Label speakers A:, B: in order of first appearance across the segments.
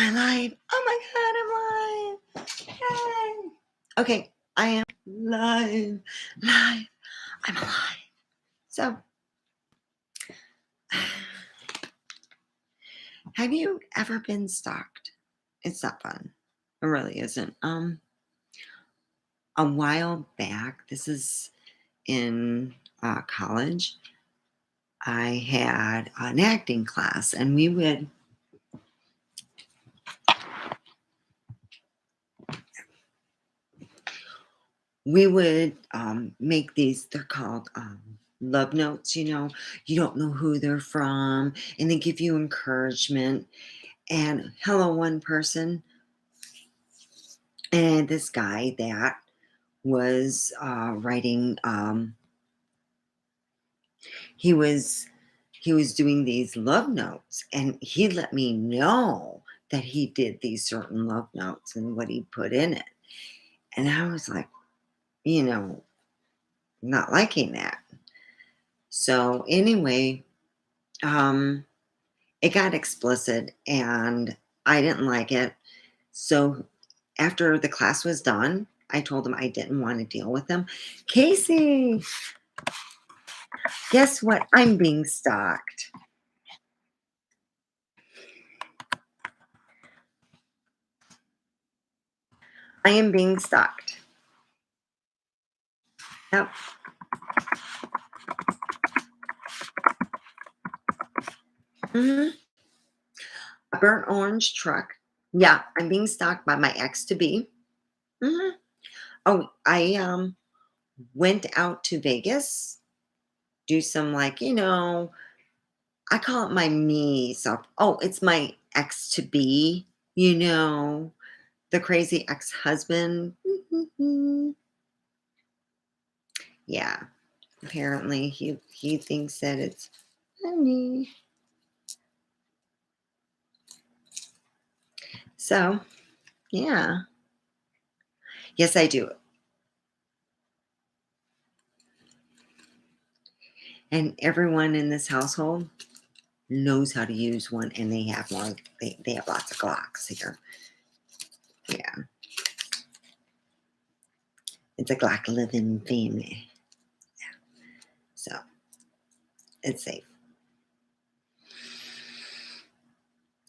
A: I live? Oh my God, I'm live. Yay. Okay, I am live. I'm alive. So, have you ever been stalked? It's not fun. It really isn't. A while back, this is in college, I had an acting class, and we would make these, they're called love notes. You don't know who they're from, and they give you encouragement. And hello, one person. And this guy that was writing, he was doing these love notes, and he let me know that he did these certain love notes and what he put in it. And I was like, not liking that. So anyway, it got explicit, and I didn't like it. So after the class was done, I told him I didn't want to deal with him. Casey, guess what? I'm being stalked. I am being stalked. Yep. A burnt orange truck. Yeah, I'm being stalked by my ex-to-be. Oh, I went out to Vegas, do some, I call it my me self. Oh, it's my ex-to-be, the crazy ex-husband. Yeah, apparently he thinks that it's funny. So, yeah. Yes, I do. And everyone in this household knows how to use one, and they have more. They have lots of Glocks here. Yeah. It's a Glock living family. Yeah. So, it's safe.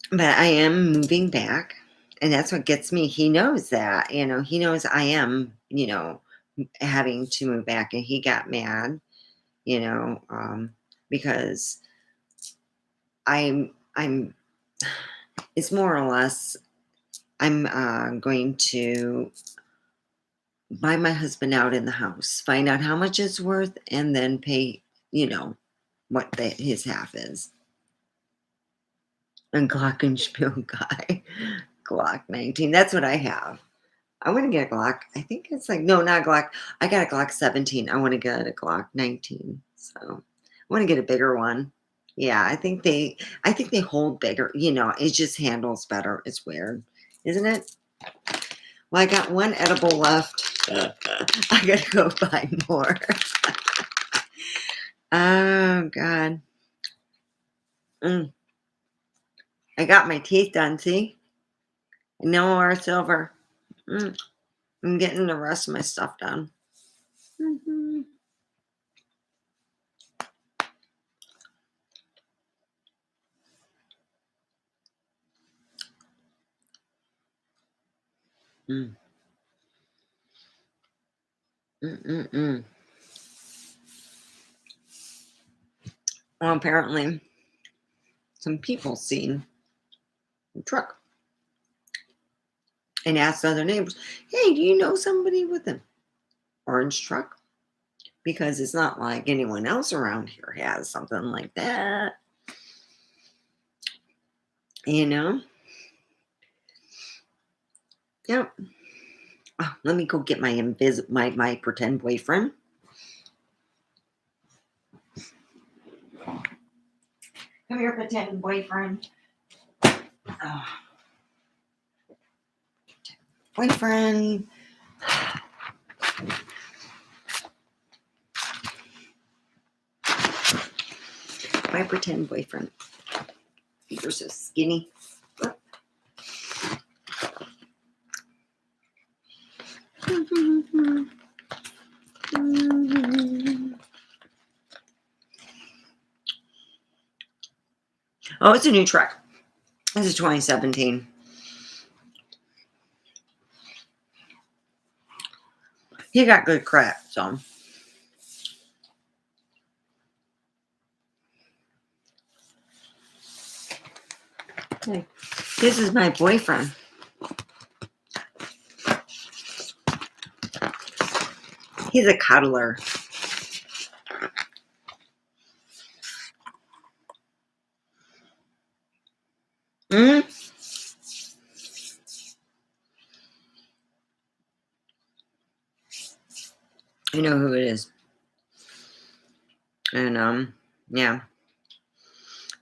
A: But I am moving back, and that's what gets me. He knows that, he knows I am, having to move back, and he got mad, because I'm, it's more or less, I'm going to buy my husband out in the house, find out how much it's worth, and then pay, what his half is. And Glockenspiel guy, Glock 19. That's what I have. I want to get a Glock. I think it's no, not Glock. I got a Glock 17. I want to get a Glock 19. So I want to get a bigger one. Yeah, I think they hold bigger. It just handles better. It's weird, isn't it? Well, I got one edible left. I gotta go buy more. Oh God. I got my teeth done. See, no more silver. I'm getting the rest of my stuff done. Well, apparently, some people seen the truck and asked other neighbors, "Hey, do you know somebody with an orange truck?" Because it's not like anyone else around here has something like that. Yep. Oh, let me go get my my pretend boyfriend. Come here, pretend boyfriend. Oh. Boyfriend. My pretend boyfriend. You're so skinny. Oh, it's a new truck. This is 2017. He got good crap, so. Hey, this is my boyfriend. He's a cuddler. Mm-hmm. I know who it is. And yeah.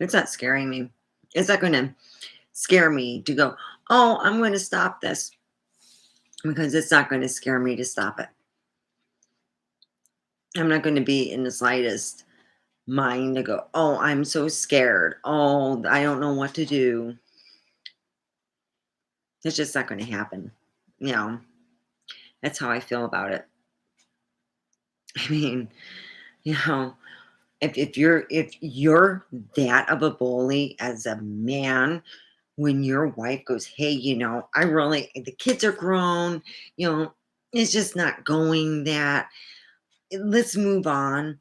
A: It's not scaring me. It's not going to scare me to go, oh, I'm going to stop this. Because it's not going to scare me to stop it. I'm not going to be in the slightest mind to go, oh, I'm so scared. Oh, I don't know what to do. It's just not going to happen. You know, that's how I feel about it. I mean, you know, if you're that of a bully as a man, when your wife goes, hey, you know, the kids are grown, you know, it's just not going that. Let's move on.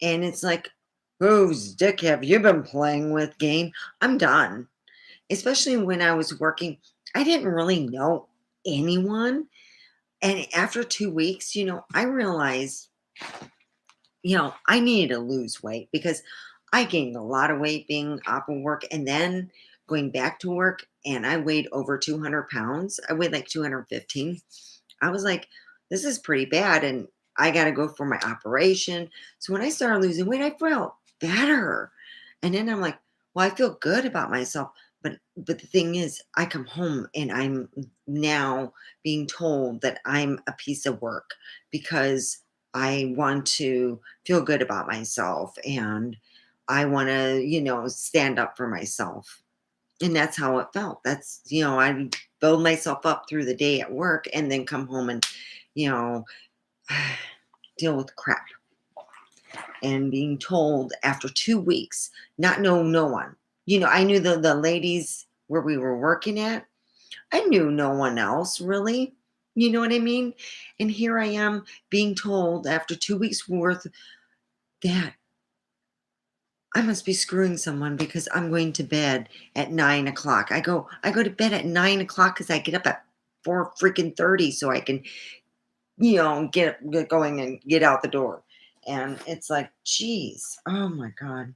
A: And it's like, whose dick have you been playing with, game? I'm done. Especially when I was working, I didn't really know anyone. And after 2 weeks, you know, I realized, you know, I needed to lose weight because I gained a lot of weight being off of work and then going back to work. And I weighed over 200 pounds. I weighed like 215. I was like, this is pretty bad. And I got to go for my operation. So when I started losing weight, I felt better. And then I'm like, well, I feel good about myself. But the thing is, I come home and I'm now being told that I'm a piece of work because I want to feel good about myself and I want to, you know, stand up for myself. And that's how it felt. That's, you know, I build myself up through the day at work and then come home and, you know, deal with crap. And being told after 2 weeks, not know no one. You know, I knew the ladies where we were working at. I knew no one else really. You know what I mean? And here I am being told after 2 weeks worth that I must be screwing someone because I'm going to bed at 9 o'clock. I go to bed at 9 o'clock because I get up at 4 freaking 30 so I can, you know, get going and get out the door. And it's like, geez, oh my God.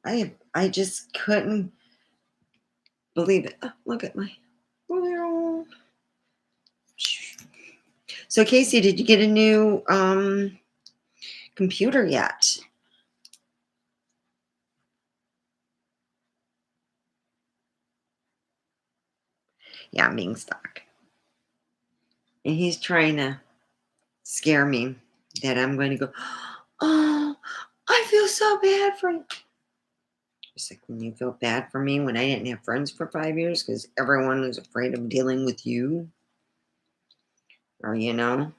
A: I just couldn't believe it. Oh, look at my little. So Casey, did you get a new computer yet? Yeah, I'm being stuck. And he's trying to scare me that I'm going to go, oh, I feel so bad for you. Just like when you feel bad for me when I didn't have friends for 5 years because everyone was afraid of dealing with you. Or, you know,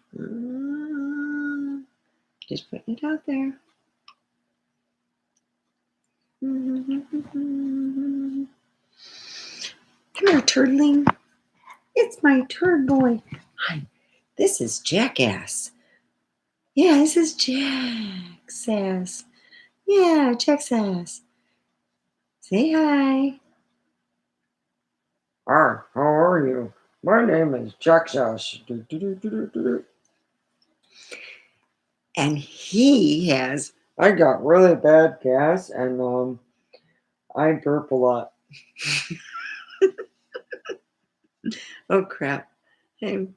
A: just putting it out there. Come here, turtling. It's my turd boy. Hi, this is Jackass. Yeah, this is Jack's ass. Yeah, Jack's ass. Say hi. Hi, how are you? My name is Jack's ass. And he has. I got really bad gas, and I burp a lot. Oh crap! Hey.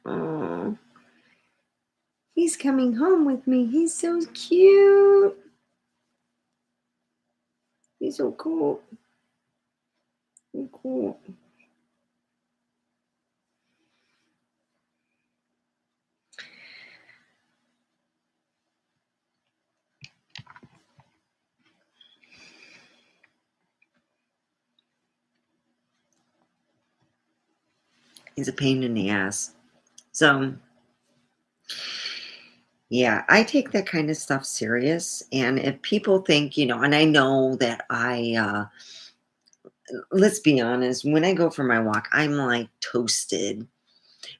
A: Oh, he's coming home with me. He's so cute. He's so cool. So cool. He's a pain in the ass. So, yeah, I take that kind of stuff serious. And if people think, and I know that let's be honest, when I go for my walk, I'm like toasted.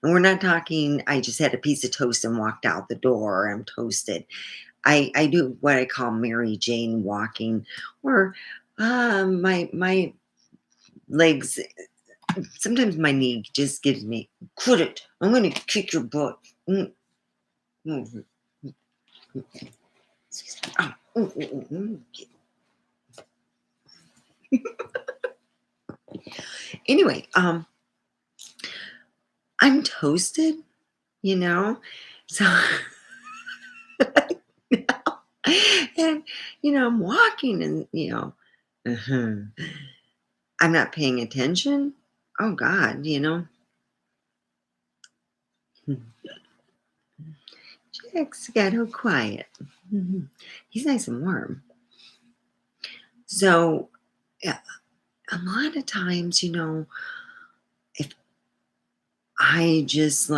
A: And we're not talking, I just had a piece of toast and walked out the door. I'm toasted. I do what I call Mary Jane walking, where my legs, sometimes my knee just gives me, quit it. I'm going to kick your butt. Mm, mm, mm, excuse me. Oh, Anyway, I'm toasted, you know, so and I'm walking and uh-huh, I'm not paying attention. Oh God, Jack's got all quiet. Mhm. He's nice and warm. So yeah, a lot of times, if I just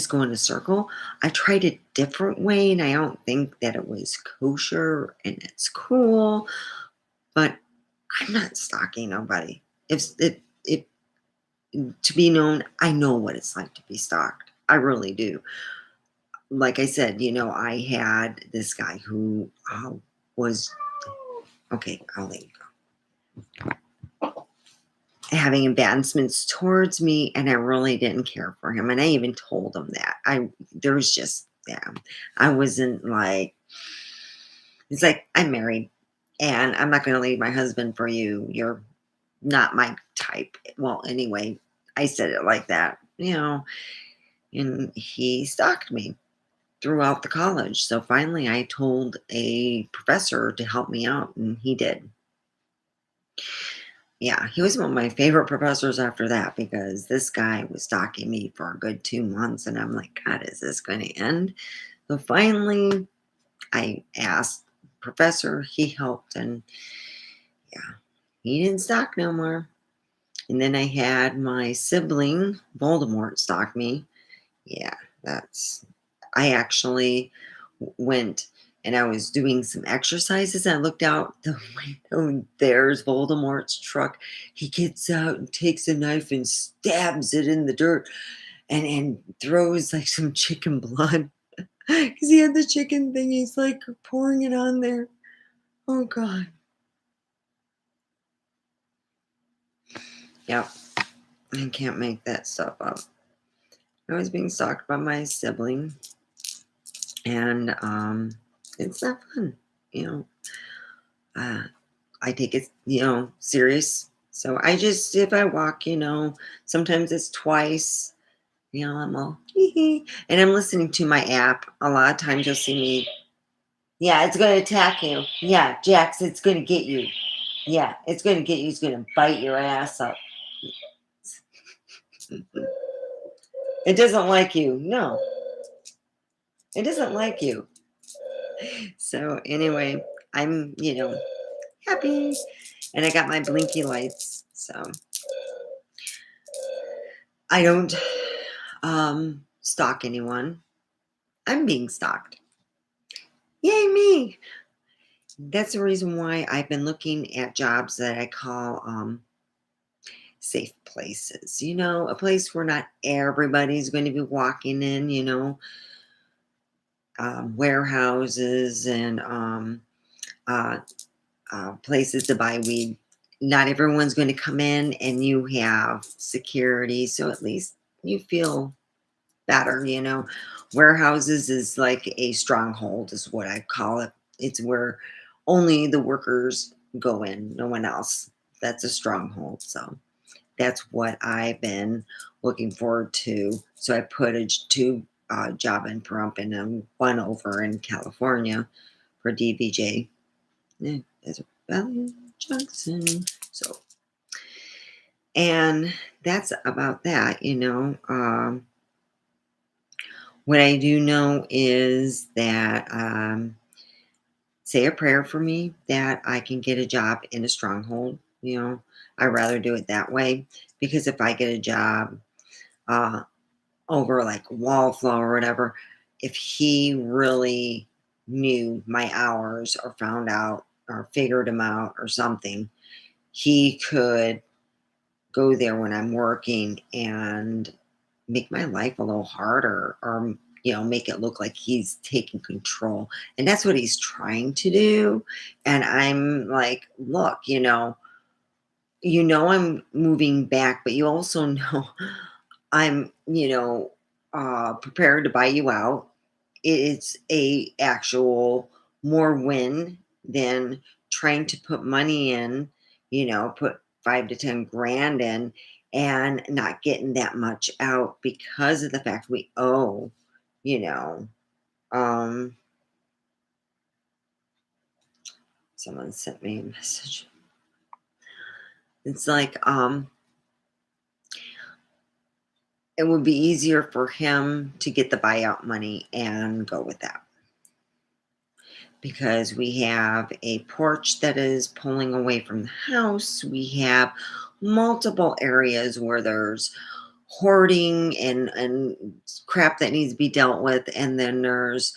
A: go in a circle. I tried a different way and I don't think that it was kosher and it's cool, but I'm not stalking nobody. If to be known, I know what it's like to be stalked. I really do. Like I said, I had this guy who was okay. I'll let you go. Having advancements towards me, and I really didn't care for him. And I even told him that. There was just yeah, I wasn't like. It's like I'm married, and I'm not going to leave my husband for you. You're not my type. Well, anyway, I said it like that, and he stalked me throughout the college. So finally, I told a professor to help me out, and he did. Yeah, he was one of my favorite professors after that because this guy was stalking me for a good 2 months, and I'm like, God, is this going to end? So finally, I asked professor. He helped, and yeah, he didn't stalk no more. And then I had my sibling Voldemort stalk me. Yeah, that's. I actually went and I was doing some exercises. And I looked out the window and there's Voldemort's truck. He gets out and takes a knife and stabs it in the dirt and throws like some chicken blood because he had the chicken thing. He's like pouring it on there. Oh God. Yep. I can't make that stuff up. I was being stalked by my sibling, and it's not fun. You know, uh, I take it, serious. So I just, if I walk, sometimes it's twice. I'm all hee hee, and I'm listening to my app. A lot of times you'll see me. Yeah, it's going to attack you. Yeah, Jax, it's going to get you. Yeah, it's going to get you. It's going to bite your ass up. It doesn't like you. No, it doesn't like you. So anyway, I'm, happy. And I got my blinky lights. So I don't stalk anyone. I'm being stalked. Yay, me. That's the reason why I've been looking at jobs that I call safe places. A place where not everybody's going to be walking in, warehouses and uh, places to buy weed. Not everyone's going to come in and you have security. So at least you feel better, Warehouses is like a stronghold, is what I call it. It's where only the workers go in, no one else. That's a stronghold. So that's what I've been looking forward to. So I put two job in Pahrump and one over in California for DVJ. Yeah, that's Valley Junction. So, and that's about that, what I do know is that say a prayer for me that I can get a job in a stronghold. I'd rather do it that way because if I get a job uh, over like wall flow or whatever, if he really knew my hours or found out or figured them out or something, he could go there when I'm working and make my life a little harder, or make it look like he's taking control, and that's what he's trying to do. And I'm like, look, I'm moving back, but you also know I'm, prepared to buy you out. It's a actual more win than trying to put money in, put 5 to 10 grand in and not getting that much out because of the fact we owe, you know. Um, Someone sent me a message. It's like, it would be easier for him to get the buyout money and go with that, because we have a porch that is pulling away from the house. We have multiple areas where there's hoarding and crap that needs to be dealt with. And then there's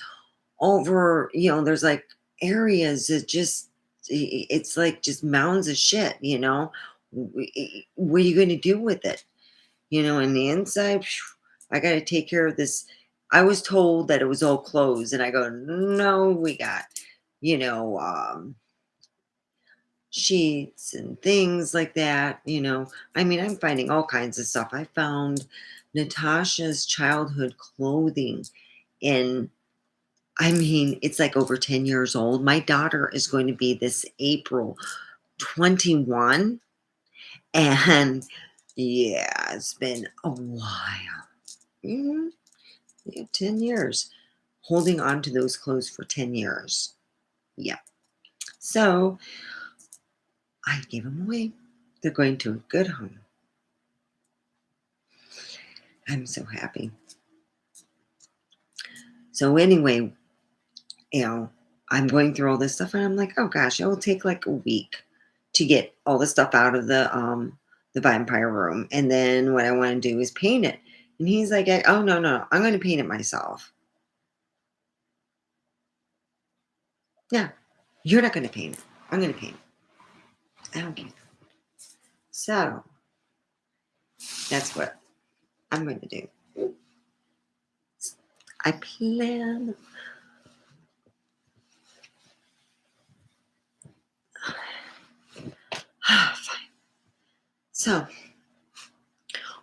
A: there's like areas that just, it's like just mounds of shit. What are you going to do with it? And the inside, phew, I got to take care of this. I was told that it was all closed, and I go, no, we got, you know, um, sheets and things like that. I mean, I'm finding all kinds of stuff. I found Natasha's childhood clothing in, I mean, it's like over 10 years old. My daughter is going to be this April 21. And yeah, it's been a while. Mhm. Yeah, 10 years. Holding on to those clothes for 10 years. Yeah. So I gave them away. They're going to a good home. I'm so happy. So anyway, I'm going through all this stuff and I'm like, oh gosh, it will take like a week to get all the stuff out of the vampire room. And then what I want to do is paint it. And he's like, oh no, I'm going to paint it myself. Yeah, you're not going to paint it. I'm going to paint it. I don't care. So that's what I'm going to do. I plan. Fine. So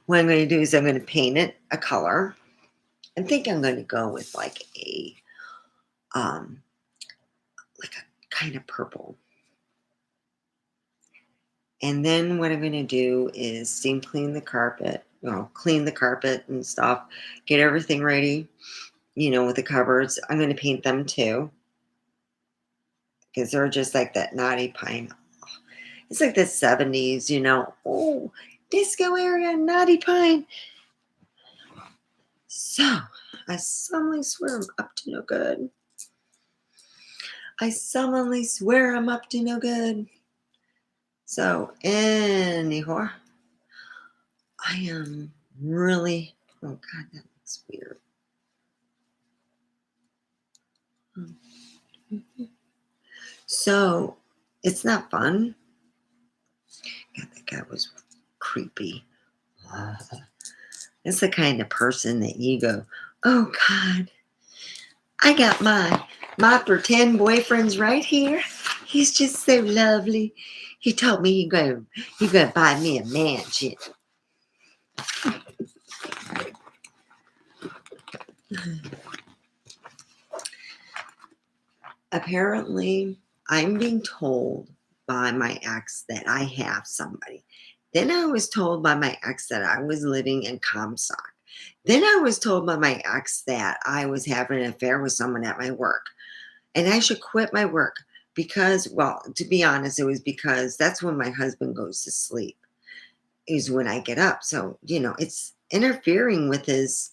A: what I'm going to do is I'm going to paint it a color. I think I'm going to go with like a um like a kind of purple. And then what I'm going to do is steam clean the carpet, clean the carpet and stuff, get everything ready, with the cupboards. I'm going to paint them too, because they're just like that naughty pine. It's like the 70s, oh, disco area, naughty pine. So I solemnly swear I'm up to no good. I solemnly swear I'm up to no good. So anyhow, I am really, oh God, that looks weird. So it's not fun. God, that guy was creepy. It's the kind of person that you go, oh God, I got my pretend boyfriend's right here. He's just so lovely. He told me you gonna buy me a mansion. Apparently, I'm being told by my ex that I have somebody. Then I was told by my ex that I was living in Comstock. Then I was told by my ex that I was having an affair with someone at my work and I should quit my work because, well, to be honest, it was because that's when my husband goes to sleep, is when I get up. So, it's interfering with his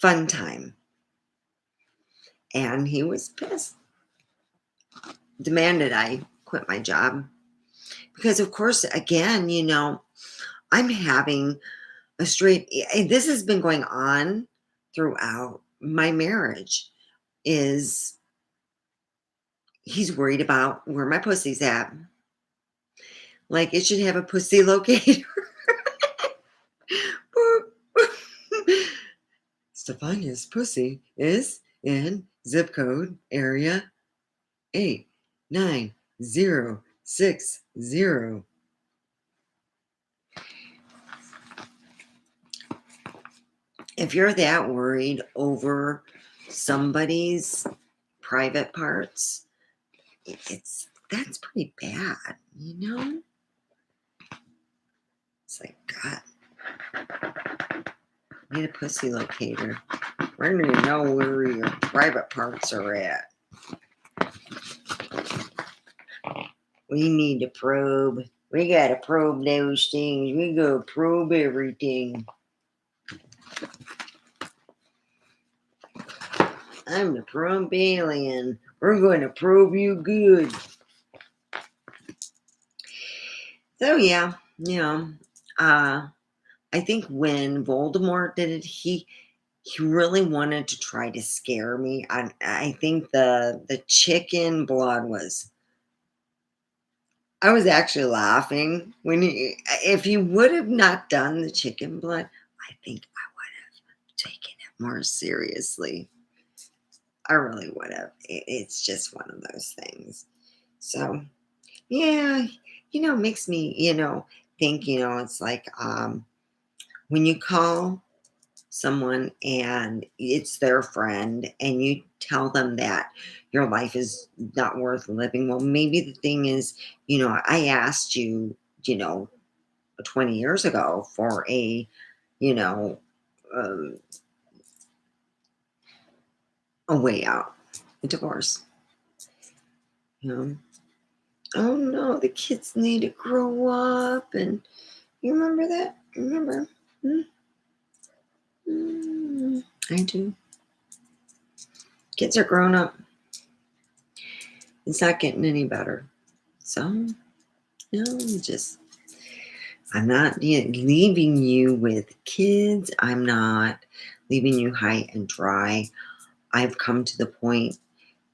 A: fun time. And he was pissed, demanded I quit my job because, of course, again, I'm having a straight, this has been going on throughout my marriage, is he's worried about where my pussy's at. Like it should have a pussy locator. Stefania's pussy is in zip code area 89060. If you're that worried over somebody's private parts, that's pretty bad, you know? It's like, God, need a pussy locator. We're going to know where your private parts are at. We need to probe. We got to probe those things. We go probe everything. I'm the Pahrump alien. We're going to probe you good. So, yeah, I think when Voldemort did it, he really wanted to try to scare me. I think the chicken blood was. I was actually laughing when if he would have not done the chicken blood, I think I would have taken it more seriously. I really would have. It's just one of those things. So, yeah, it makes me, think, it's like when you call someone and it's their friend and you tell them that your life is not worth living. Well, maybe the thing is, I asked you, 20 years ago for you know, um, a way out, a divorce. Oh no, the kids need to grow up. And you remember that? Remember? I do. Kids are grown up. It's not getting any better. So, I'm not leaving you with kids. I'm not leaving you high and dry. I've come to the point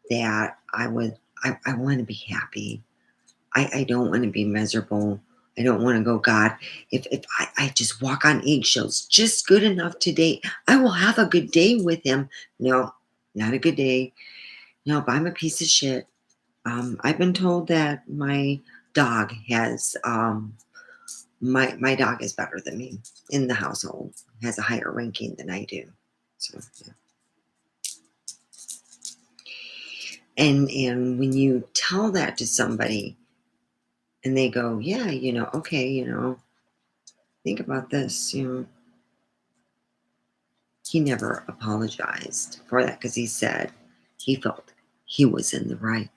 A: that I want to be happy. I don't want to be miserable. I don't want to go, God, if I just walk on eggshells, just good enough today, I will have a good day with him. No, not a good day. Nope, I'm a piece of shit. I've been told that my dog has, my dog is better than me in the household, has a higher ranking than I do. So, yeah. And when you tell that to somebody and they go, yeah, okay, think about this, he never apologized for that because he said he felt he was in the right.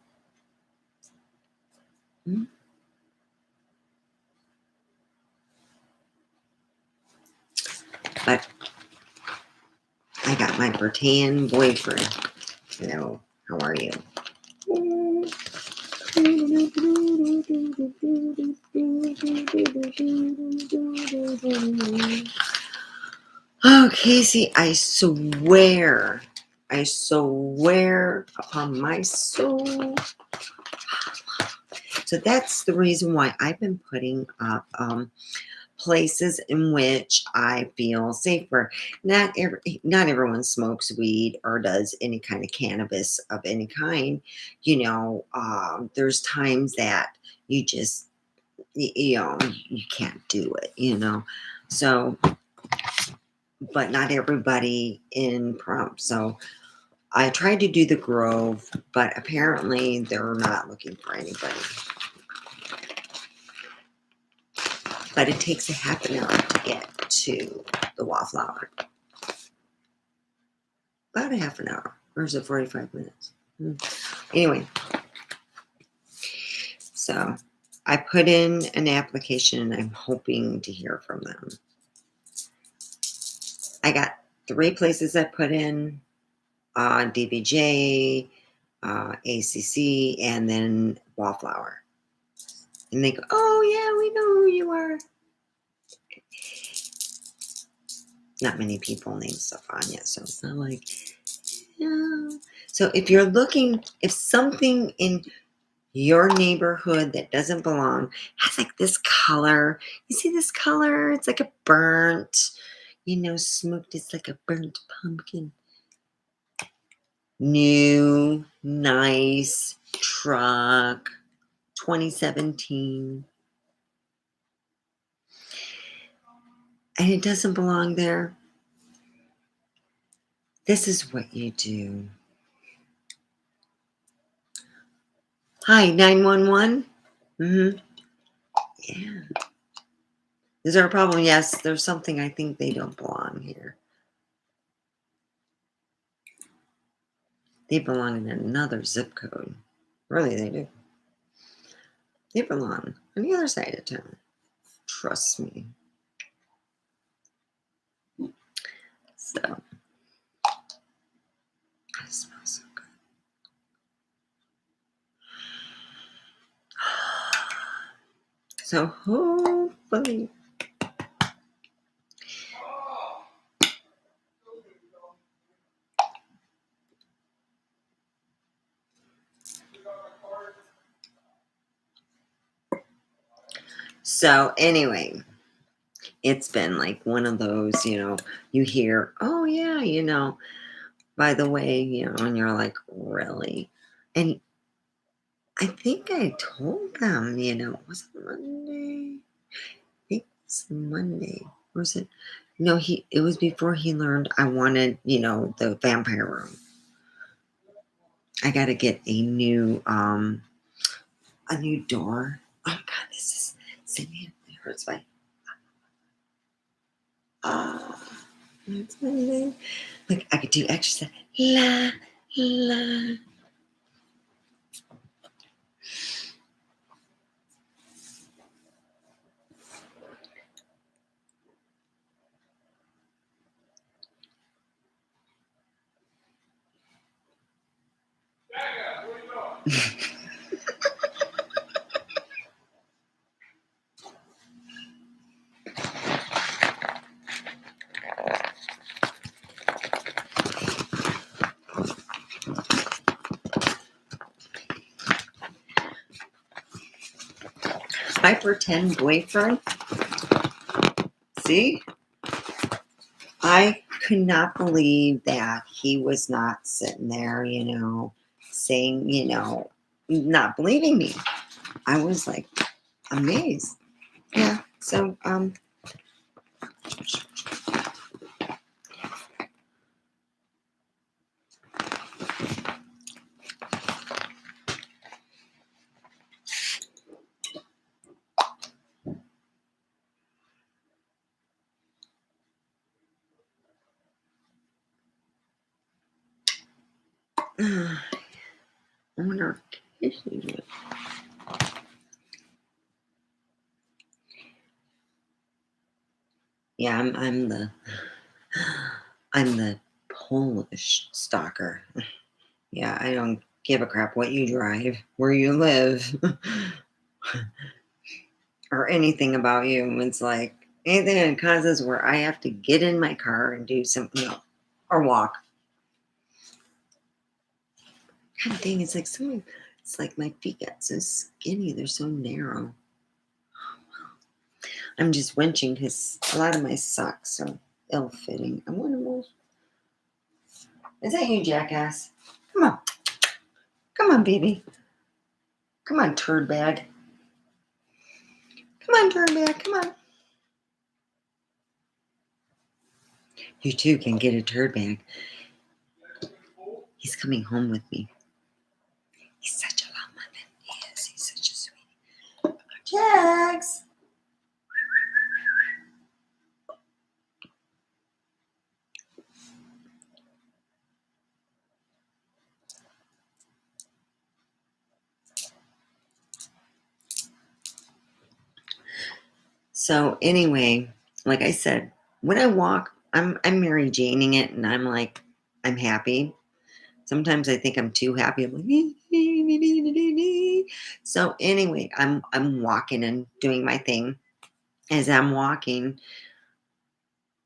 A: But I got my pretend boyfriend. How are you? Oh, Casey, I swear upon my soul. So that's the reason why I've been putting up places in which I feel safer. Not everyone smokes weed or does any kind of cannabis of any kind. There's times that you just you can't do it. So, but not everybody in Pahrump. So I tried to do the Grove, but apparently they're not looking for anybody. But it takes a half an hour to get to the Wallflower. About a half an hour. Or is it 45 minutes? Anyway. So I put in an application and I'm hoping to hear from them. I got 3 places I put in. DBJ, ACC, and then Wallflower. And they go, oh yeah, we know who you are. not many people named Stefania, so it's not like, yeah. So if you're looking, if something in your neighborhood that doesn't belong has like this color, you see this color? It's like a burnt, smoked. It's like a burnt pumpkin. New, nice truck, 2017. And it doesn't belong there. This is what you do. Hi, 911. Mm-hmm. Yeah. Is there a problem? Yes, there's something. I think they don't belong here. They belong in another zip code. Really, they do. They belong on the other side of town. Trust me. So, it smells so good. So, hopefully. So, anyway, it's been like one of those, you hear, oh, yeah, by the way, and you're like, really? And I think I told them, was it Monday? I think it's Monday. Or was it? No, it was before he learned I wanted, the vampire room. I got to get a new door. Oh God, this is singing. It hurts my. It's Monday. Like I could do extra. La la. My pretend boyfriend. See, I could not believe that he was not sitting there, saying, not believing me. I was like amazed. Yeah. So, I wonder if yeah, I'm the Polish stalker. Yeah, I don't give a crap what you drive, where you live, or anything about you. It's like anything that causes where I have to get in my car and do something, or walk. God dang, it's like my feet got so skinny, they're so narrow. I'm just winching because a lot of my socks are ill-fitting. I want to move. Is that you, jackass? Come on. Come on, baby. Come on, turd bag. Come on, turd bag. Come on. You too can get a turd bag. He's coming home with me. He's such a love muffin. He is. He's such a sweetie. Jax. So anyway, like I said, when I walk, I'm Mary Janing it, and I'm like, I'm happy. Sometimes I think I'm too happy. I'm like, so anyway, I'm walking and doing my thing. As I'm walking,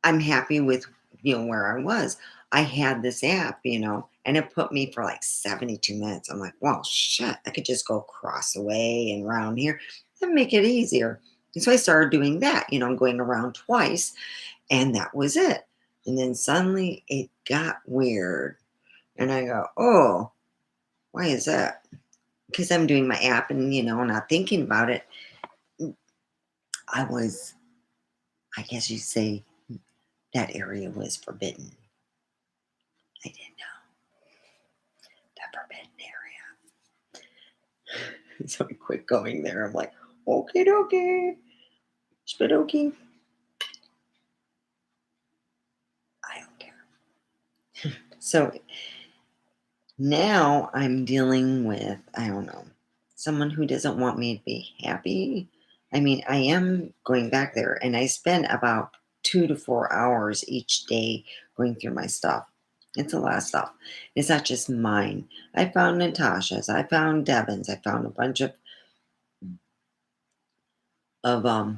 A: I'm happy with, where I was. I had this app, and it put me for like 72 minutes. I'm like, well, shit, I could just go across the way and around here and make it easier. And so I started doing that, going around twice, and that was it. And then suddenly it got weird. And I go, oh, why is that? Because I'm doing my app and, not thinking about it. I guess you'd say that area was forbidden. I didn't know. The forbidden area. So I quit going there. I'm like, okay, dokie. Spadokie. I don't care. So now I'm dealing with, I don't know, someone who doesn't want me to be happy. I mean, I am going back there and I spend about 2 to 4 hours each day going through my stuff. It's a lot of stuff. It's not just mine. I found Natasha's. I found Devin's. I found a bunch of how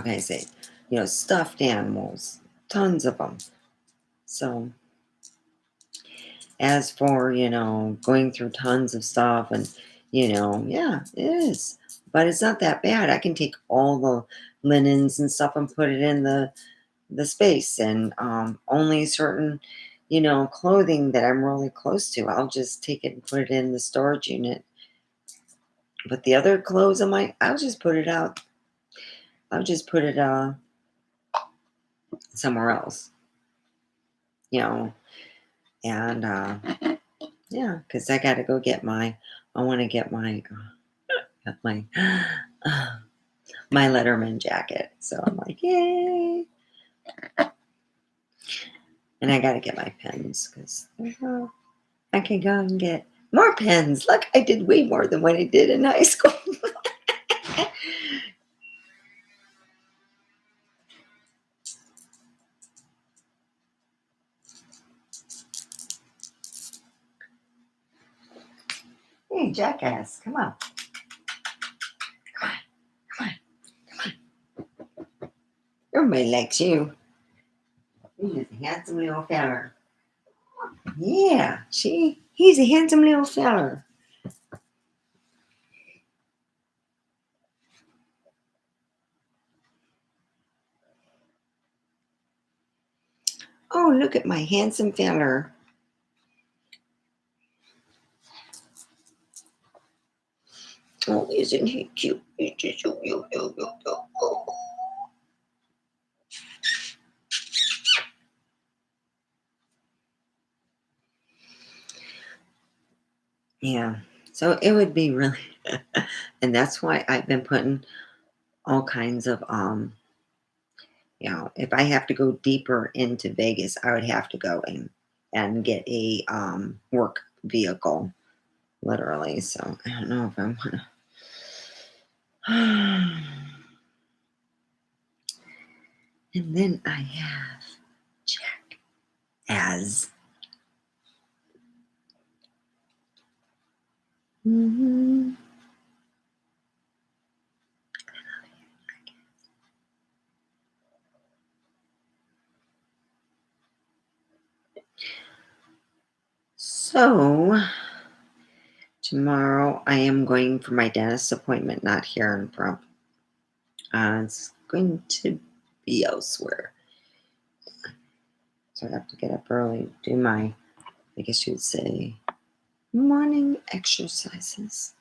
A: can I say, stuffed animals, tons of them. So as for, going through tons of stuff and, yeah, it is. But it's not that bad. I can take all the linens and stuff and put it in the space and only certain, clothing that I'm really close to. I'll just take it and put it in the storage unit. But the other clothes I'll just put it out. I'll just put it somewhere else, and yeah, because I got to go get I want to get my my Letterman jacket. So I'm like, yay. And I got to get my pens because I can go and get more pens. Look, I did way more than what I did in high school. Hey, jackass, come on. Come on, come on, come on. Everybody likes you. You're just a handsome little feller. Yeah, he's a handsome little feller. Oh, look at my handsome feller. Oh, isn't he cute? He's just so cute. Oh. Yeah, so it would be really, and that's why I've been putting all kinds of, if I have to go deeper into Vegas, I would have to go and get a work vehicle, literally. So I don't know if I want to. And then I have check as. Mm-hmm. So tomorrow I am going for my dentist appointment, not here in Pahrump. It's going to be elsewhere. So I have to get up early, do my, I guess you would say, morning exercises.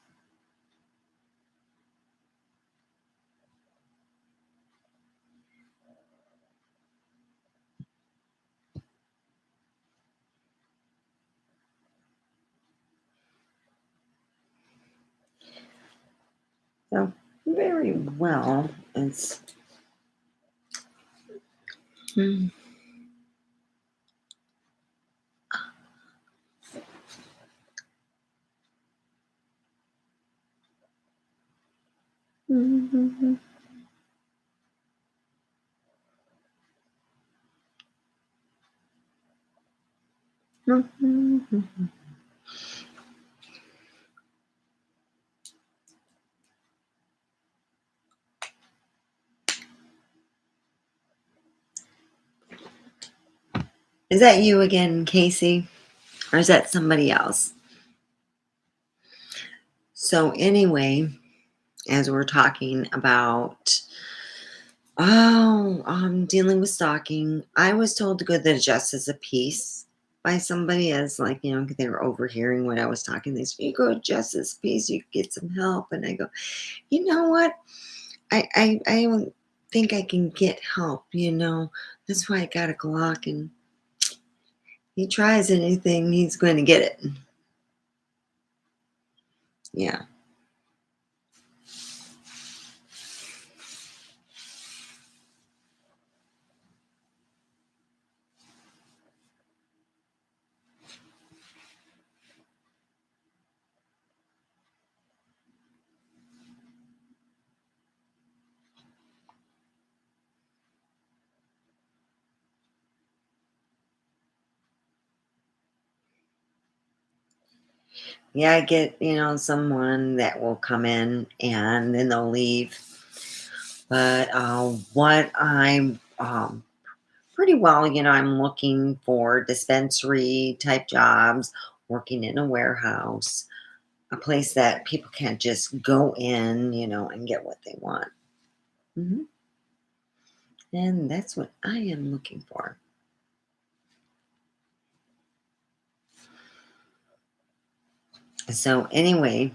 A: So very well. It's Is that you again, Casey? Or is that somebody else? So anyway, as we're talking about dealing with stalking, I was told to go to the Justice of Peace by somebody as like, they were overhearing when I was talking. They said, you go to Justice Peace, you get some help. And I go, you know what? I don't think I can get help. That's why I got a Glock, and he tries anything, he's going to get it. Yeah. Yeah, I get, someone that will come in and then they'll leave. But what I'm pretty well, I'm looking for dispensary type jobs, working in a warehouse, a place that people can't just go in, and get what they want. hmm And that's what I am looking for. So, anyway,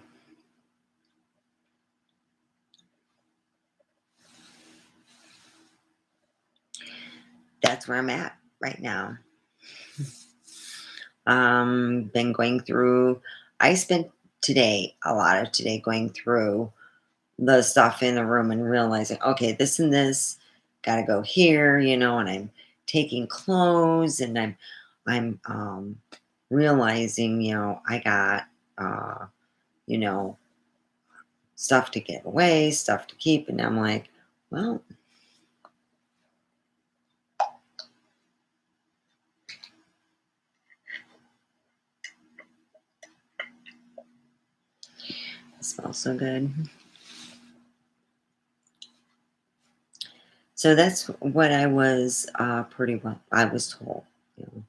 A: that's where I'm at right now. Been going through, I spent a lot of today going through the stuff in the room and realizing, okay, this and this got to go here, and I'm taking clothes and I'm realizing, I got, you know, stuff to give away, stuff to keep. And I'm like, well, it smells so good. So that's what I was pretty well, I was told. You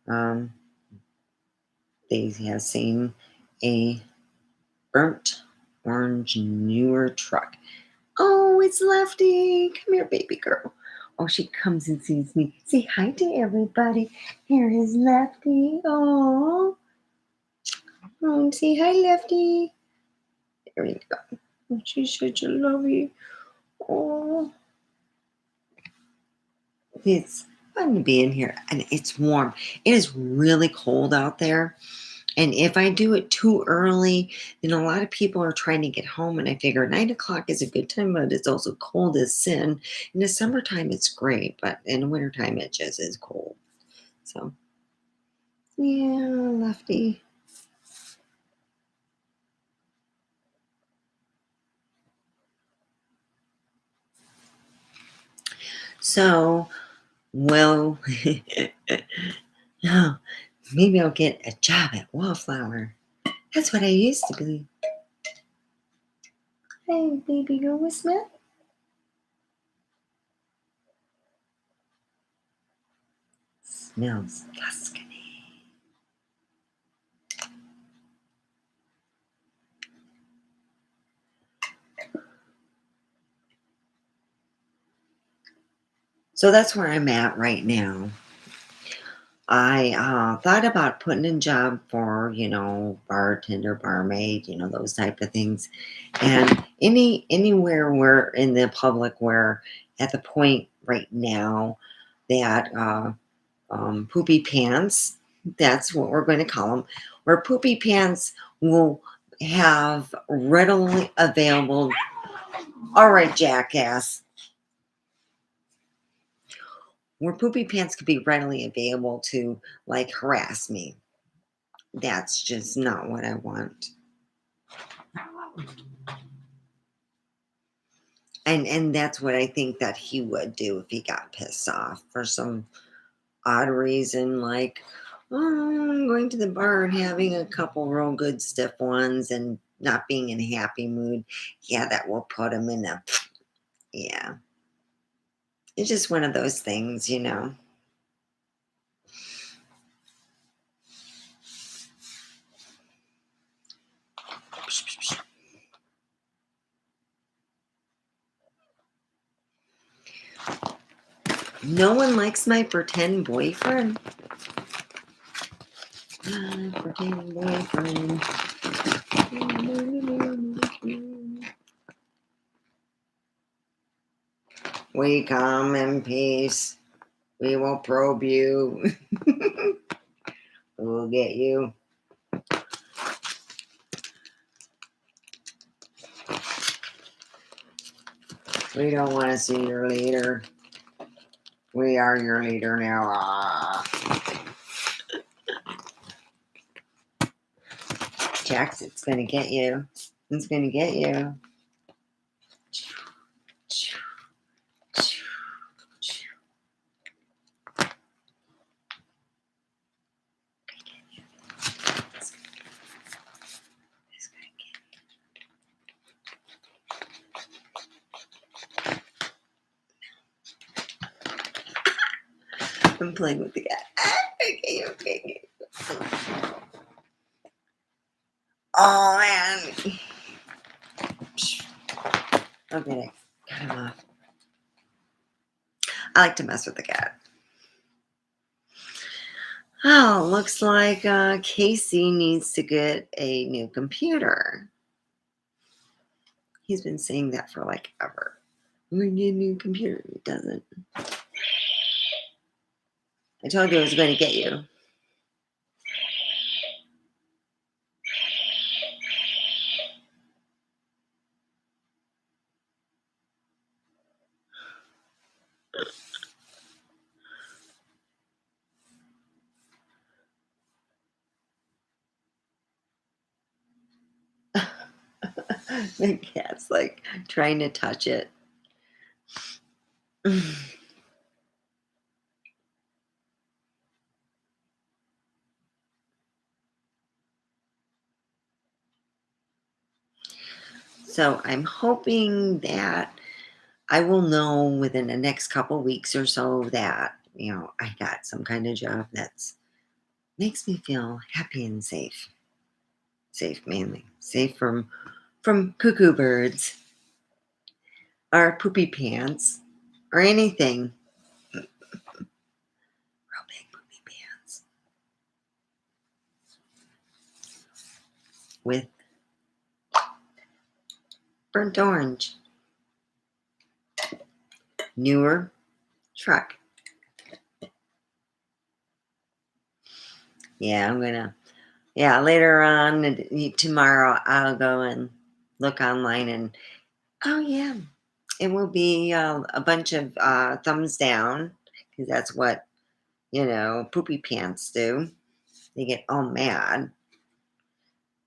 A: Um, they have seen a burnt orange newer truck. Oh, it's Lefty. Come here, baby girl. Oh, she comes and sees me. Say hi to everybody. Here is Lefty. Oh, say hi, Lefty. There we go. Oh, she's such a lovey. Oh, it's fun to be in here, and it's warm. It is really cold out there. And if I do it too early, then a lot of people are trying to get home. And I figure 9 o'clock is a good time, but it's also cold as sin. In the summertime, it's great, but in the wintertime, it just is cold. So, yeah, Lefty. So, well, no, maybe I'll get a job at Wallflower. That's what I used to be. Hey, baby girl, what's that? Smells Tuscany. So that's where I'm at right now. I thought about putting in job for, bartender, barmaid, those type of things. And anywhere where in the public where at the point right now that Poopie Pants, that's what we're going to call them, where Poopie Pants will have readily available. All right, jackass. Where Poopie Pants could be readily available to like harass me. That's just not what I want. And that's what I think that he would do if he got pissed off for some odd reason, like, oh, I'm going to the bar and having a couple real good stiff ones and not being in a happy mood. Yeah, that will put him in a, yeah. It's just one of those things. No one likes my pretend boyfriend. Pretend boyfriend. We come in peace. We will probe you. We'll get you. We don't want to see your leader. We are your leader now. Jax, it's going to get you. It's going to get you. I'm playing with the cat. Okay. Oh, man. Okay, cut him off. I like to mess with the cat. Oh, looks like Casey needs to get a new computer. He's been saying that for like ever. We need a new computer. He doesn't. I told you I was going to get you. The cat's like trying to touch it. So I'm hoping that I will know within the next couple weeks or so that, I got some kind of job that's makes me feel happy and safe. Safe mainly. Safe from cuckoo birds or poopy pants or anything. Real big poopy pants. With burnt orange. Newer truck. Yeah, later on tomorrow I'll go and look online and, oh yeah, it will be a bunch of thumbs down because that's what, poopy pants do. They get all mad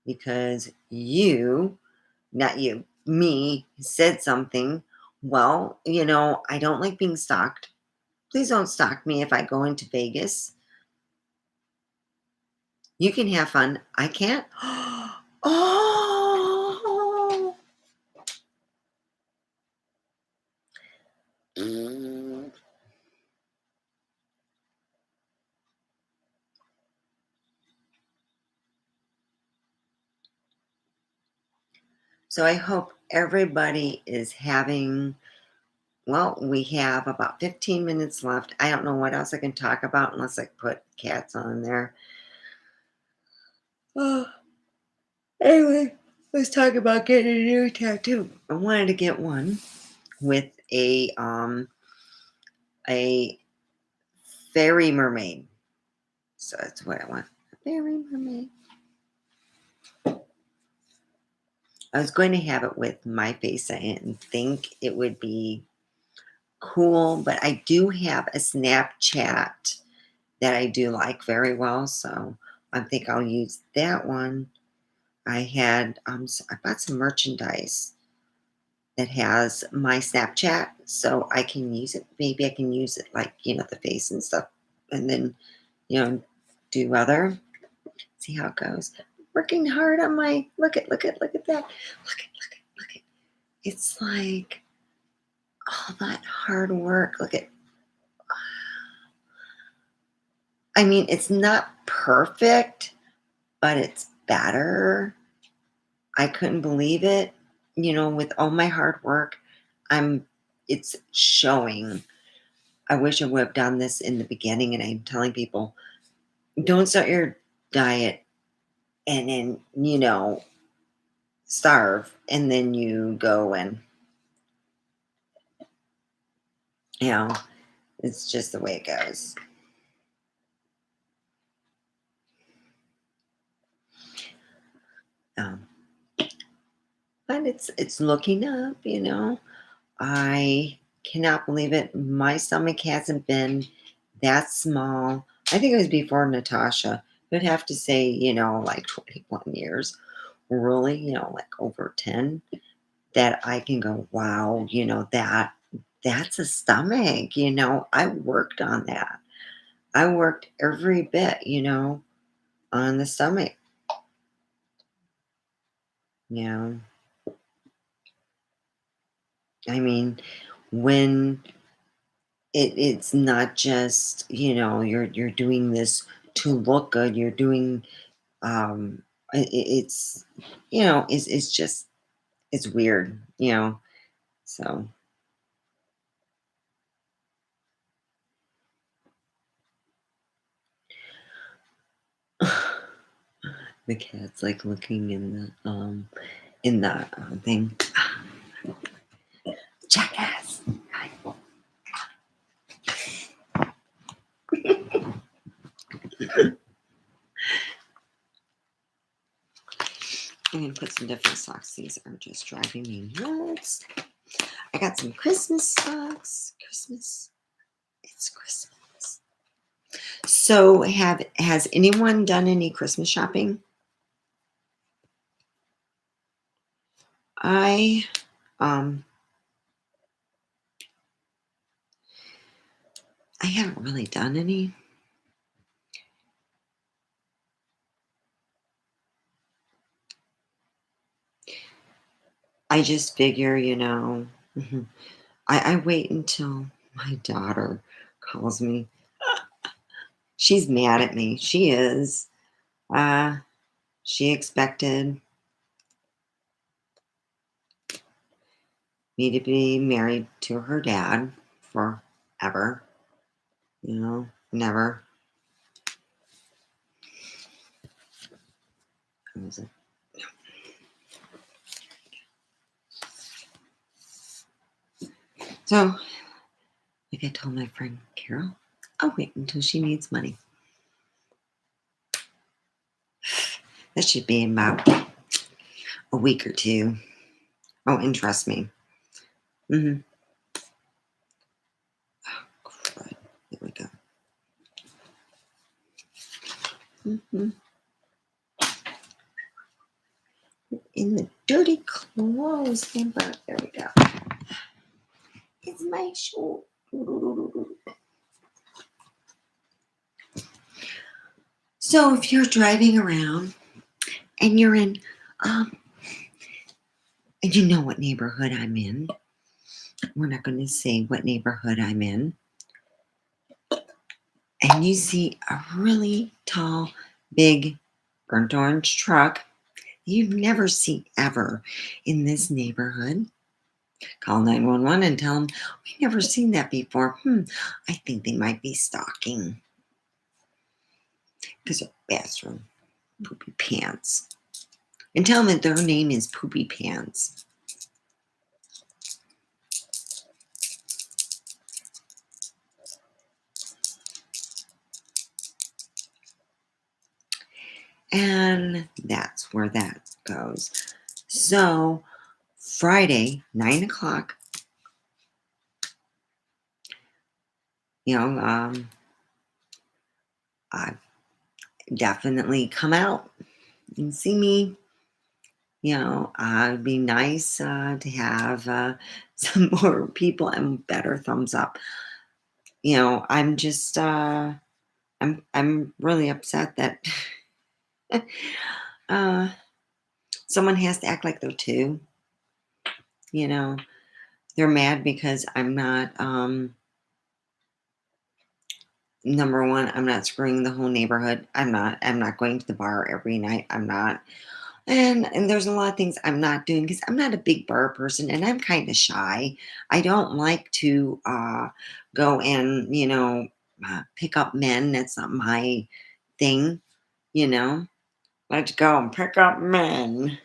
A: because not you, me, said something. Well, I don't like being stalked. Please don't stalk me if I go into Vegas. You can have fun. I can't. Oh. So I hope everybody is having, well, we have about 15 minutes left. I don't know what else I can talk about unless I put cats on there. Oh, anyway, let's talk about getting a new tattoo. I wanted to get one with a fairy mermaid. So that's what I want. A fairy mermaid. I was going to have it with my face. I didn't think it would be cool, but I do have a Snapchat that I do like very well, so I think I'll use that one. I bought some merchandise that has my Snapchat, so I can use it. Maybe I can use it like, the face and stuff, and then, do other. See how it goes. Working hard on my, look at that. Look at. It's like all that hard work. Look at, I mean, it's not perfect, but it's better. I couldn't believe it. With all my hard work, I'm it's showing. I wish I would have done this in the beginning, and I'm telling people, don't start your diet and then, starve, and then you go and, you know, it's just the way it goes. Um, but it's looking up. I cannot believe it. My stomach hasn't been that small. I think it was before Natasha. I'd have to say, like 21 years, really, like over 10, that I can go, wow, that's a stomach. I worked on that. I worked every bit, on the stomach. You know, I mean, when it's not just, you're doing this to look good. You're doing it's it's just it's weird. So the cat's like looking in the thing. Jackass. I'm gonna put some different socks. These are just driving me nuts. I got some Christmas socks. It's Christmas. So has anyone done any Christmas shopping? I um I haven't really done any. I just figure, mhm, I wait until my daughter calls me. She's mad at me. She is. Uh she expected me to be married to her dad forever. Never. I was like, so, like I told my friend Carol, I'll wait until she needs money. That should be in about a week or two. Oh, and trust me. Mm-hmm. Oh, crud. Here we go. Mm-hmm. In the dirty clothes hamper. There we go. It's my shoe. So if you're driving around and you're in, um, and you know what neighborhood I'm in, we're not going to say what neighborhood I'm in, and you see a really tall, big, burnt orange truck you've never seen ever in this neighborhood, call 911 and tell them, we've never seen that before. I think they might be stalking because of bathroom Poopie Pants. And tell them that their name is Poopie Pants. And that's where that goes. So Friday, 9 o'clock, you know, I definitely come out and see me. It'd be nice to have some more people and better thumbs up. I'm just I'm really upset that uh, someone has to act like they're two. You know, they're mad because I'm not. Number one, I'm not screwing the whole neighborhood. I'm not. I'm not going to the bar every night. I'm not. And there's a lot of things I'm not doing because I'm not a big bar person and I'm kind of shy. I don't like to go and, pick up men. That's not my thing, you know. Let's go and pick up men.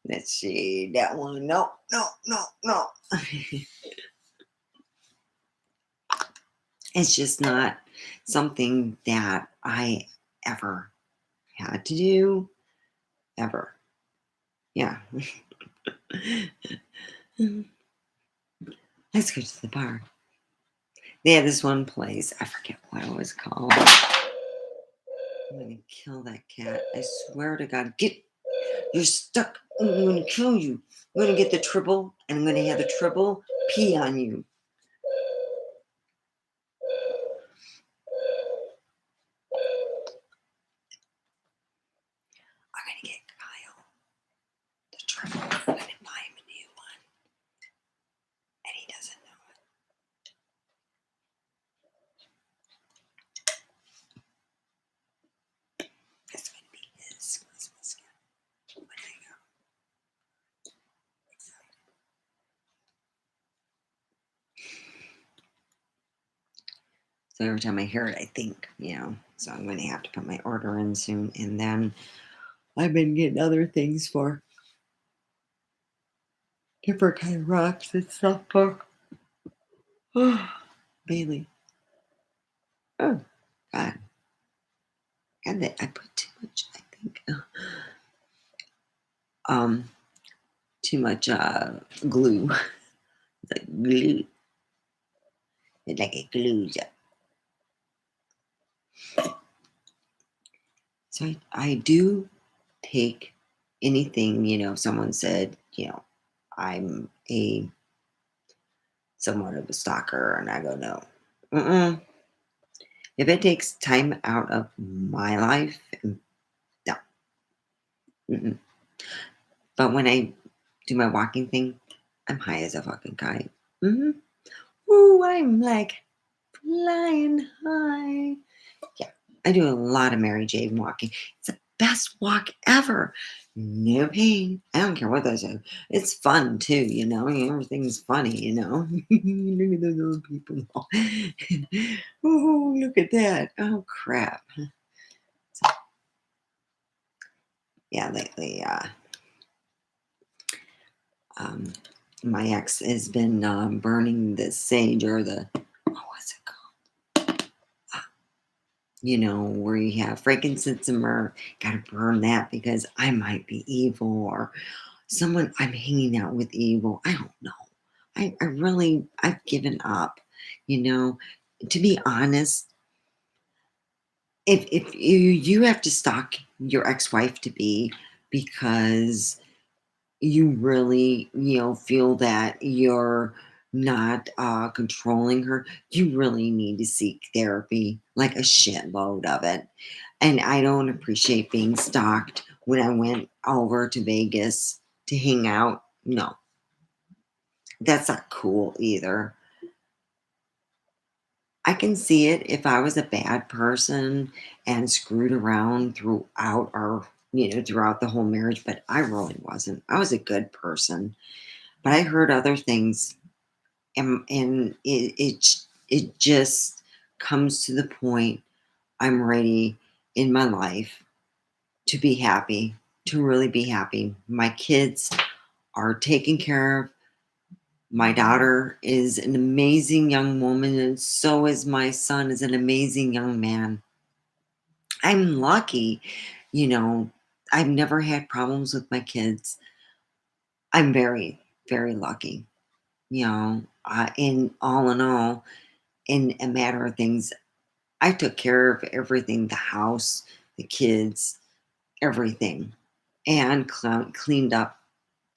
A: Let's see that one. No, no, no, no. It's just not something that I ever had to do, ever. Yeah. Let's go to the bar. They had this one place. I forget what it was called. I'm gonna kill that cat. I swear to God. You're stuck. I'm gonna kill you. I'm gonna get the triple, and I'm gonna have the triple pee on you. I'm gonna get Kyle the triple. I'm gonna buy him a new one, and he doesn't know it. It's gonna be his Christmas gift when I go. So every time I hear it, I think, So I'm going to have to put my order in soon. And then I've been getting other things for different kind of rocks and stuff for Bailey. Oh, God. God, I put too much, I think. Um, Too much glue. It's like glue. It's like it glues up. So I do take anything, if someone said, I'm somewhat of a stalker, and I go, no. Mm-mm. If it takes time out of my life, no. Mm-mm. But when I do my walking thing, I'm high as a fucking kite. Mm-hmm. Ooh, I'm like flying high. Yeah, I do a lot of Mary Jane walking. It's the best walk ever. No pain. I don't care what those are. It's fun too, Everything's funny, Look at those old people. Oh, look at that. Oh, crap. So, yeah, lately, um, my ex has been burning the sage or what's it called? Where you have frankincense and myrrh. Got to burn that because I might be evil or someone I'm hanging out with evil. I don't know. I've given up. You know, to be honest, if you have to stalk your ex-wife to be because you really, feel that you're not controlling her, you really need to seek therapy, like a shitload of it. And I don't appreciate being stalked when I went over to Vegas to hang out. No, that's not cool either. I can see it if I was a bad person and screwed around throughout the whole marriage, but I really wasn't. I was a good person. But I heard other things, and it just comes to the point I'm ready in my life to be happy, to really be happy. My kids are taken care of. My daughter is an amazing young woman, and so is my son is an amazing young man. I'm lucky, you know. I've never had problems with my kids. I'm very, very lucky. In all, in a matter of things, I took care of everything, the house, the kids, everything, and cleaned up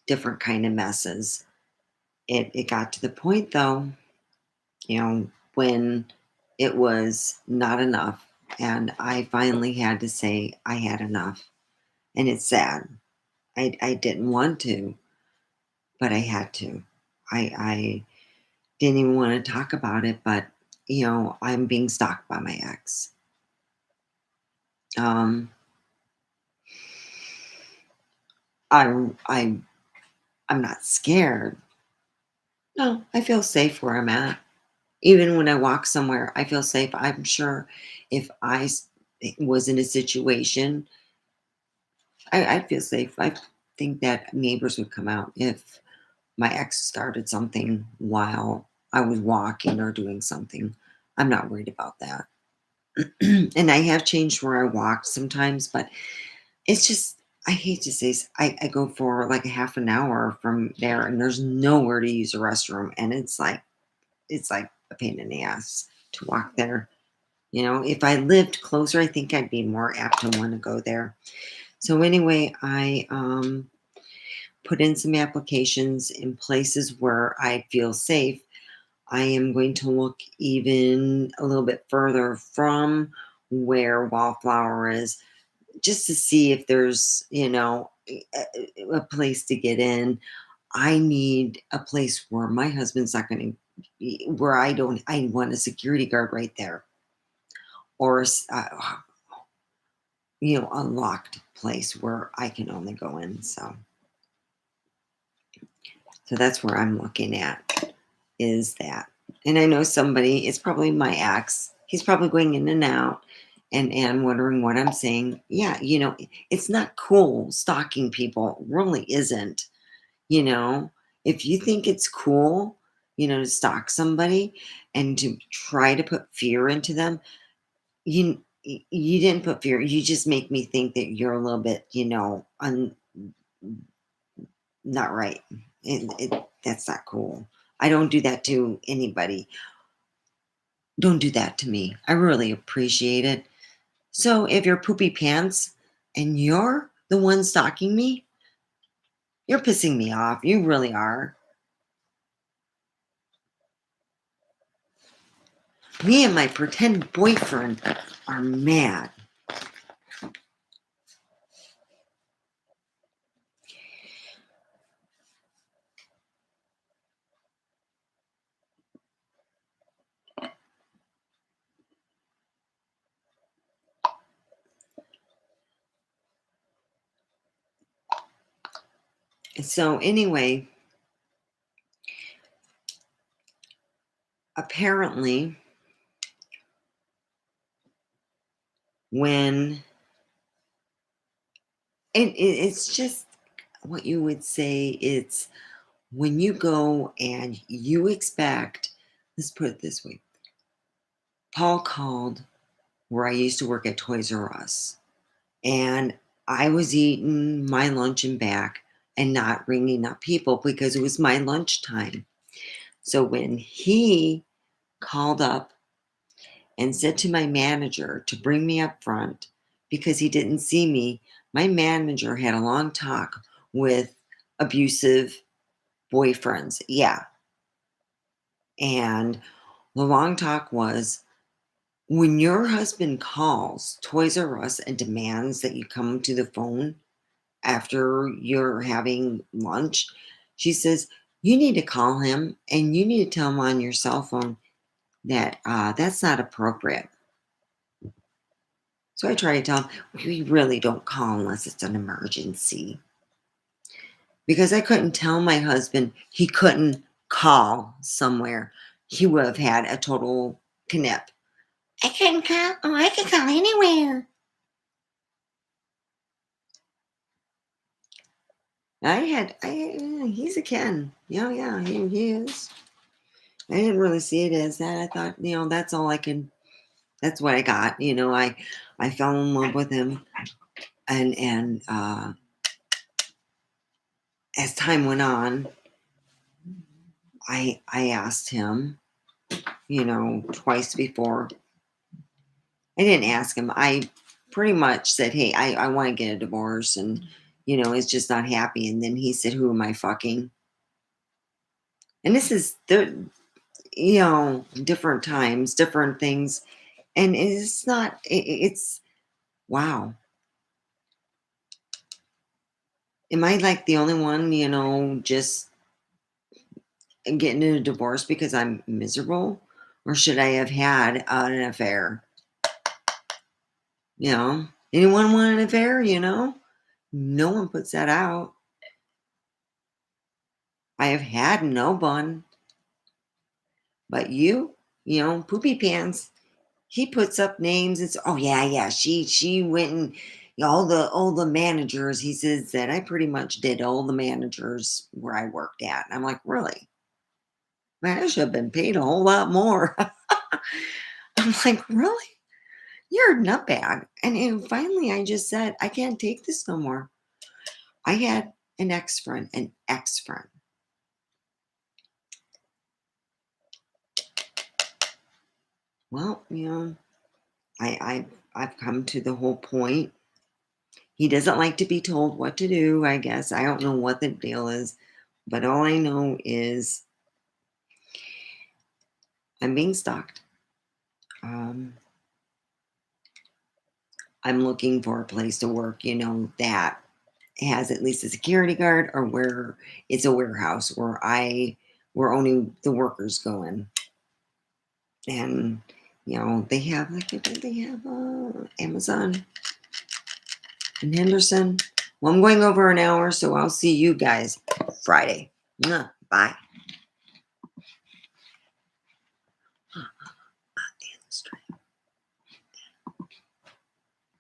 A: different kind of messes. It got to the point though, when it was not enough, and I finally had to say I had enough. And it's sad. I didn't want to, but I had to. I didn't even want to talk about it, but I'm being stalked by my ex. Um, I'm I'm not scared. No, I feel safe where I'm at. Even when I walk somewhere, I feel safe. I'm sure if was in a situation, I'd feel safe. I think that neighbors would come out if my ex started something while I was walking or doing something. I'm not worried about that. And I have changed where I walk sometimes, but it's just, I hate to say, I go for like a half an hour from there and there's nowhere to use a restroom. And it's like a pain in the ass to walk there. If I lived closer, I think I'd be more apt to want to go there. So anyway, I put in some applications in places where I feel safe. I am going to look even a little bit further from where Wallflower is, just to see if there's, a place to get in. I need a place where my husband's not going to, where I want a security guard right there, or a locked place where I can only go in. So that's where I'm looking at, is that. And I know somebody, it's probably my ex. He's probably going in and out and wondering what I'm saying. Yeah, it's not cool stalking people. It really isn't. You know, if you think it's cool, to stalk somebody and to try to put fear into them, you didn't put fear. You just make me think that you're a little bit, not right. That's not cool. I don't do that to anybody. Don't do that to me. I really appreciate it. So if you're Poopie Pants and you're the one stalking me, you're pissing me off. You really are. Me and my pretend boyfriend are mad. So anyway, apparently when it's just what you would say, it's when you go and you expect, let's put it this way. Paul called where I used to work at Toys R Us, and I was eating my lunch and back and not ringing up people because it was my lunchtime. So when he called up and said to my manager to bring me up front because he didn't see me, my manager had a long talk with abusive boyfriends. Yeah. And the long talk was, when your husband calls Toys R Us and demands that you come to the phone after you're having lunch, she says, you need to call him and you need to tell him on your cell phone that that's not appropriate. So I try to tell him, we really don't call unless it's an emergency. Because I couldn't tell my husband he couldn't call somewhere. He would have had a total knip. I couldn't call. Oh, I can call anywhere. He's a Ken. Yeah, yeah, he is. I didn't really see it as that. I thought, that's all I could, that's what I got. I fell in love with him. And as time went on, I asked him, twice before. I didn't ask him. I pretty much said, hey, I want to get a divorce and, it's just not happy. And then he said, who am I fucking? And this is different times, different things. And it's not, it's, wow. Am I like the only one, just getting a divorce because I'm miserable? Or should I have had an affair? Anyone want an affair? No one puts that out. I have had no bun. But Poopie Pants, he puts up names. It's oh yeah, yeah. She went and all the managers. He says that I pretty much did all the managers where I worked at. And I'm like, really? Man, I should have been paid a whole lot more. I'm like, really? You're a nutbag. And finally, I just said, I can't take this no more. I had an ex-friend, Well, I've come to the whole point. He doesn't like to be told what to do, I guess. I don't know what the deal is, but all I know is I'm being stalked. Um, I'm looking for a place to work, that has at least a security guard or where it's a warehouse where only the workers go in. And they have Amazon in Henderson. Well, I'm going over an hour, so I'll see you guys Friday. Bye.